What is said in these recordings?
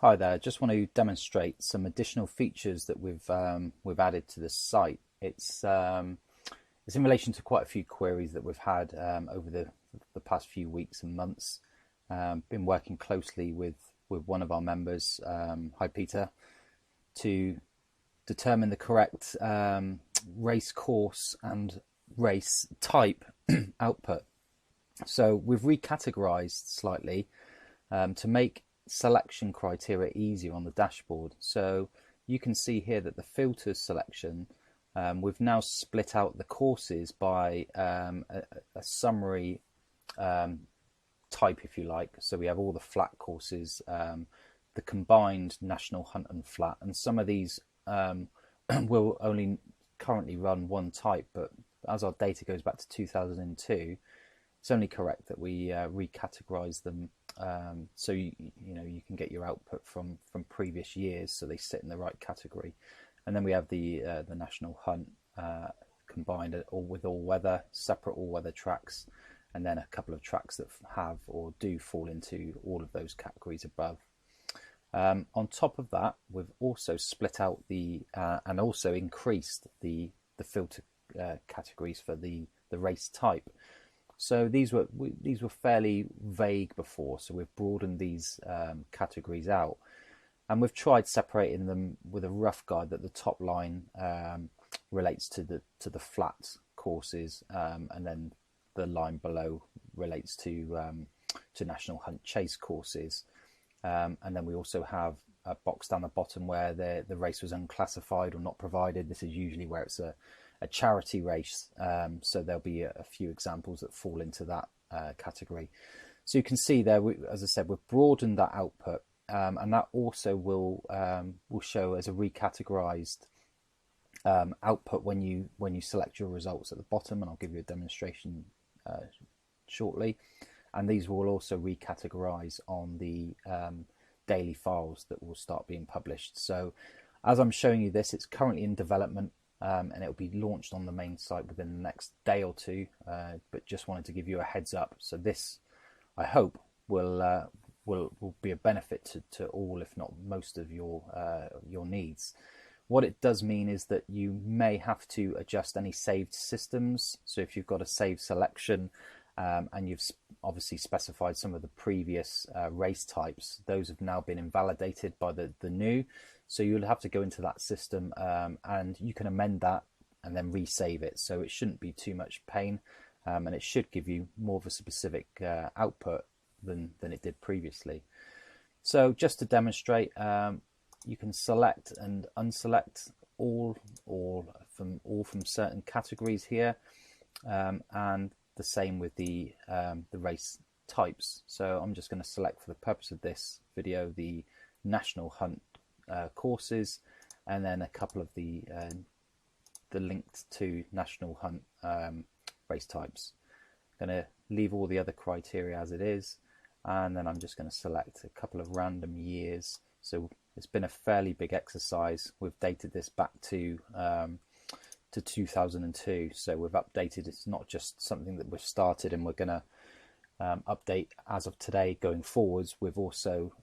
Hi there. Just want to demonstrate some additional features that we've added to the site. It's in relation to quite a few queries that we've had over the past few weeks and months. Been working closely with one of our members, hi Peter, to determine the correct race course and race type output. So we've recategorized slightly to make selection criteria easier on the dashboard. So you can see here that the filters selection, we've now split out the courses by a summary type, if you like. So we have all the flat courses, the combined national hunt and flat, and some of these will only currently run one type, but as our data goes back to 2002, it's only correct that we recategorize them so you can get your output from previous years, so they sit in the right category. And then we have the national hunt combined with all weather, separate all weather tracks, and then a couple of tracks that have or do fall into all of those categories above. On top of that, we've also split out and also increased the filter categories for the race type. So these were fairly vague before, so we've broadened these categories out, and we've tried separating them with a rough guide that the top line relates to the flat courses, and then the line below relates to national hunt chase courses, and then we also have a box down the bottom where the race was unclassified or not provided. This is usually where it's a charity race, so there'll be a few examples that fall into that category. So you can see there, as I said, we've broadened that output, and that also will show as a recategorized output when you select your results at the bottom, and I'll give you a demonstration shortly. And these will also recategorize on the daily files that will start being published. So as I'm showing you this, it's currently in development, and it will be launched on the main site within the next day or two, but just wanted to give you a heads up. So this, I hope, will be a benefit to all, if not most, of your needs. What it does mean is that you may have to adjust any saved systems. So if you've got a saved selection and you've obviously specified some of the previous race types, those have now been invalidated by the new. So you'll have to go into that system, and you can amend that and then resave it. So it shouldn't be too much pain, and it should give you more of a specific output than it did previously. So just to demonstrate, you can select and unselect all from certain categories here, and the same with the race types. So I'm just going to select, for the purpose of this video, the national hunt courses, and then a couple of the linked to national hunt race types. I'm going to leave all the other criteria as it is, and then I'm just going to select a couple of random years. So it's been a fairly big exercise. We've dated this back to 2002, so we've updated. It's not just something that we've started and we're going to update as of today going forwards. We've also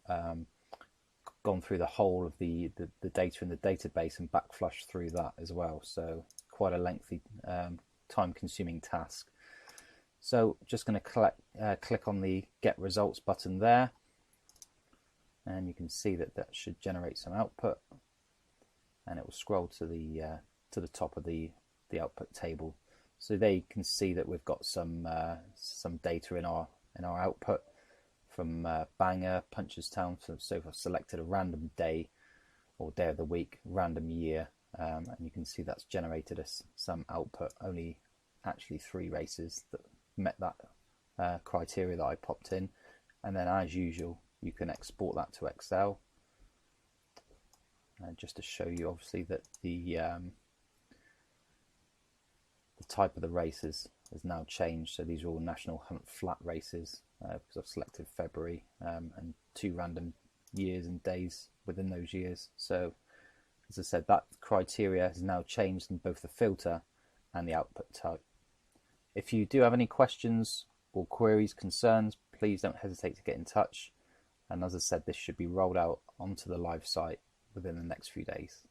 gone through the whole of the data in the database and backflushed through that as well. So quite a lengthy, time-consuming task. So just going to click on the Get Results button there, and you can see that should generate some output, and it will scroll to the top of the output table. So there you can see that we've got some data in our output from Bangor, Punchestown. So I've selected a random day or day of the week, random year, and you can see that's generated us some output. Only actually 3 races that met that criteria that I popped in, and then as usual you can export that to Excel. Just to show you, obviously, that the type of the races has now changed. So these are all national hunt flat races, because I've selected February, and 2 random years and days within those years. So as I said, that criteria has now changed in both the filter and the output type. If you do have any questions or queries, concerns, please don't hesitate to get in touch. And as I said, this should be rolled out onto the live site within the next few days.